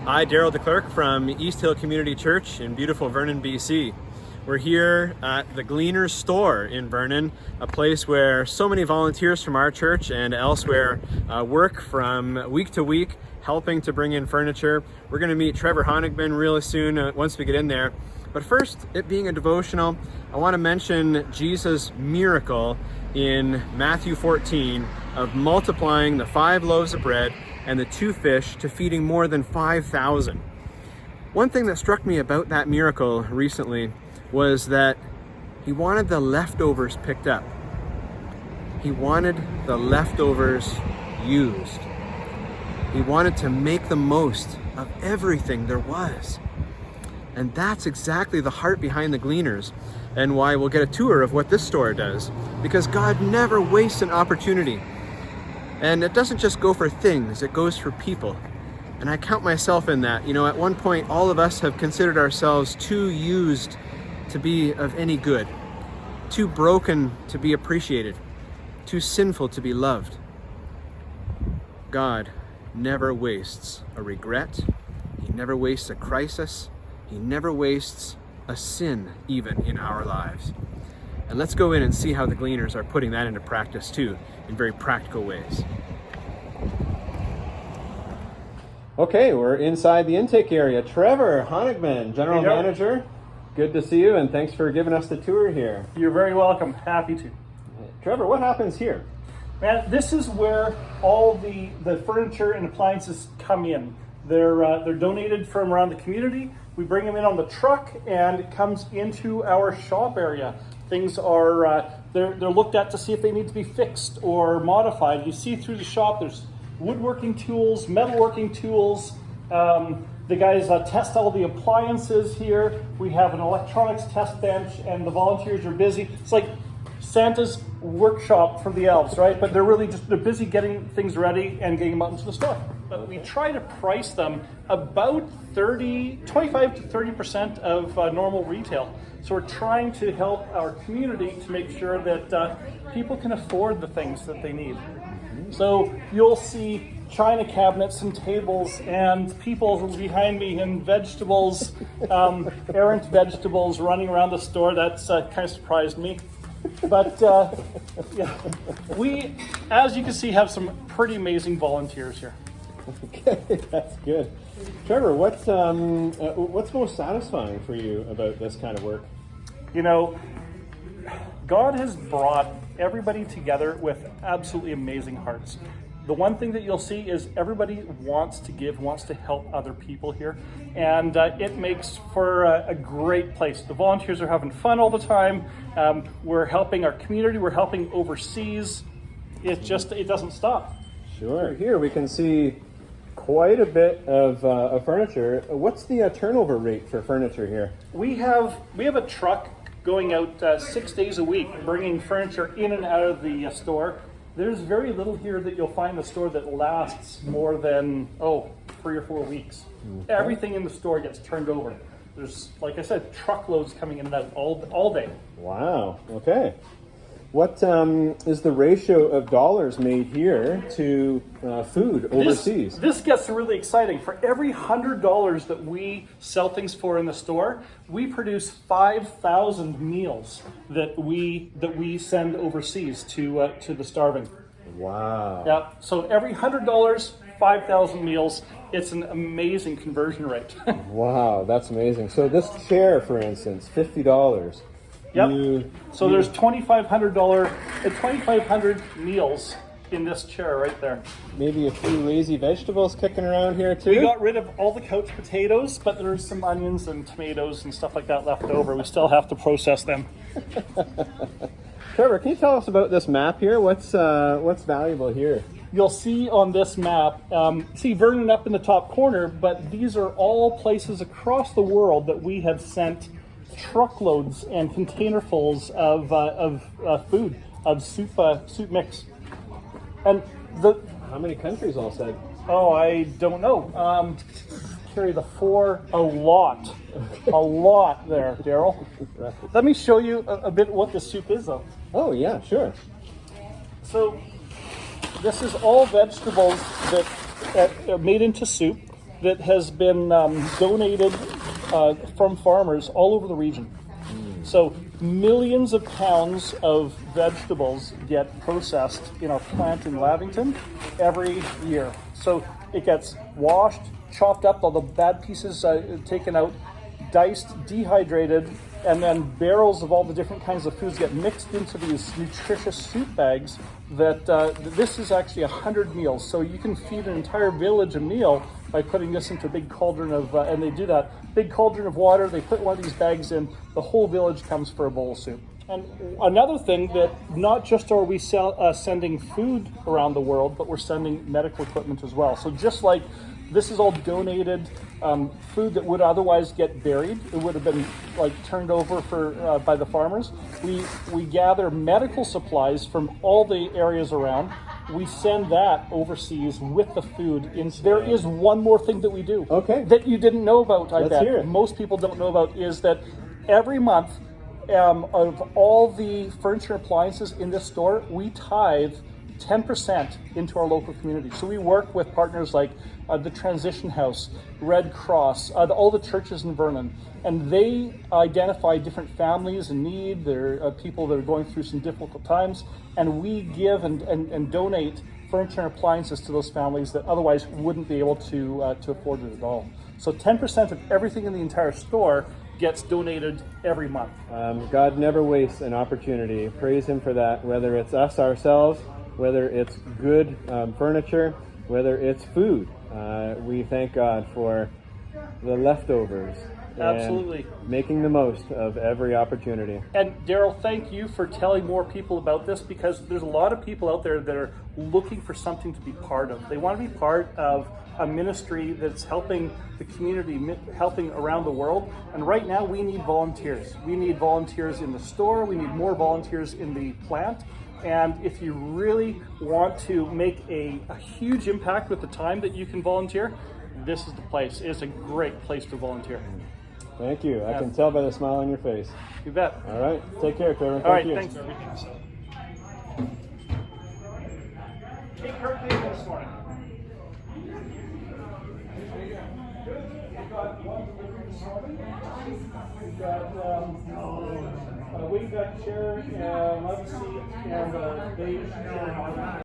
Hi, Daryl DeClerc from East Hill Community Church in beautiful Vernon, BC. We're here at the Gleaners store in Vernon, a place where so many volunteers from our church and elsewhere work from week to week, helping to bring in furniture. We're going to meet Trevor Honigman really soon once we get in there. But first, it being a devotional, I want to mention Jesus' miracle in Matthew 14 of multiplying the 5 loaves of bread and the 2 fish to feeding more than 5,000. One thing that struck me about that miracle recently was that he wanted the leftovers picked up. He wanted the leftovers used. He wanted to make the most of everything there was. And that's exactly the heart behind the Gleaners, and why we'll get a tour of what this store does. Because God never wastes an opportunity. And it doesn't just go for things, it goes for people. And I count myself in that. You know, at one point, all of us have considered ourselves too used to be of any good, too broken to be appreciated, too sinful to be loved. God never wastes a regret. He never wastes a crisis. He never wastes a sin, even in our lives. And let's go in and see how the Gleaners are putting that into practice too, in very practical ways. Okay, we're inside the intake area. Trevor Honigman, General Manager. Good to see you, and thanks for giving us the tour here. You're very welcome. Happy to. Trevor, what happens here? Man, this is where all the furniture and appliances come in. They're donated from around the community. We bring them in on the truck, and it comes into our shop area. Things are they're looked at to see if they need to be fixed or modified. You see through the shop, there's woodworking tools, metalworking tools. The guys test all the appliances here. We have an electronics test bench, and the volunteers are busy. It's like Santa's workshop for the elves, right? But they're busy getting things ready and getting them out into the store. But we try to price them about 25 to 30% of normal retail. So we're trying to help our community to make sure that people can afford the things that they need. So you'll see china cabinets and tables and people behind me and vegetables, errant vegetables running around the store. That's kind of surprised me. But yeah, we, as you can see, have some pretty amazing volunteers here. Okay, that's good. Trevor, what's most satisfying for you about this kind of work? You know, God has brought everybody together with absolutely amazing hearts. The one thing that you'll see is everybody wants to give, wants to help other people here, and it makes for a great place. The volunteers are having fun all the time. We're helping our community. We're helping overseas. It doesn't stop. Sure. Here we can see quite a bit of furniture. What's the turnover rate for furniture here? We have a truck going out 6 days a week, bringing furniture in and out of the store. There's very little here that you'll find in the store that lasts more than 3 or 4 weeks. Okay. Everything in the store gets turned over. There's, like I said, truckloads coming in and out all day. Wow. Okay. What is the ratio of dollars made here to food overseas? This gets really exciting. For every $100 that we sell things for in the store, we produce 5,000 meals that we send overseas to the starving. Wow. Yeah. So every $100, 5,000 meals. It's an amazing conversion rate. Wow, that's amazing. So this chair, for instance, $50. Yep. So there's $2,500 meals in this chair right there. Maybe a few lazy vegetables kicking around here too. We got rid of all the couch potatoes, but there's some onions and tomatoes and stuff like that left over. We still have to process them. Trevor, can you tell us about this map here? What's valuable here? You'll see on this map, see Vernon up in the top corner, but these are all places across the world that we have sent truckloads and containerfuls of food, of soup mix. And how many countries all said? Oh, I don't know. Carry the 4, a lot there, Daryl. Let me show you a bit what the soup is, though. Oh yeah, sure. So this is all vegetables that are made into soup. that has been donated from farmers all over the region. So millions of pounds of vegetables get processed in our plant in Lavington every year. So it gets washed, chopped up, all the bad pieces taken out, diced, dehydrated, and then barrels of all the different kinds of foods get mixed into these nutritious soup bags that this is actually 100 meals. So you can feed an entire village a meal by putting this into a big cauldron of, and they do that, big cauldron of water, they put one of these bags in, the whole village comes for a bowl of soup. And another thing that not just are we sending food around the world, but we're sending medical equipment as well. So just like this is all donated food that would otherwise get buried, it would have been like turned over for by the farmers. We gather medical supplies from all the areas around. We send that overseas with the food. There is one more thing that we do that you didn't know about, I bet. Hear it. Most people don't know about, is that every month of all the furniture and appliances in this store, we tithe 10% into our local community. So we work with partners like the Transition House, Red Cross, all the churches in Vernon, and they identify different families in need. There are people that are going through some difficult times, and we give and donate furniture and appliances to those families that otherwise wouldn't be able to afford it at all. So 10% of everything in the entire store gets donated every month. God never wastes an opportunity. Praise Him for that, whether it's us ourselves, whether it's good furniture, whether it's food. We thank God for the leftovers. Absolutely. Making the most of every opportunity. And Daryl, thank you for telling more people about this, because there's a lot of people out there that are looking for something to be part of. They want to be part of a ministry that's helping the community, helping around the world. And right now we need volunteers. We need volunteers in the store. We need more volunteers in the plant. And if you really want to make a huge impact with the time that you can volunteer, this is the place. It's a great place to volunteer. Thank you. I can tell by the smile on your face. You bet. All right. Take care, Trevor. All right. You. Thanks. Hey, Kirk, how you doing this morning? We've got a wing back chair, love seat, and a beige chair.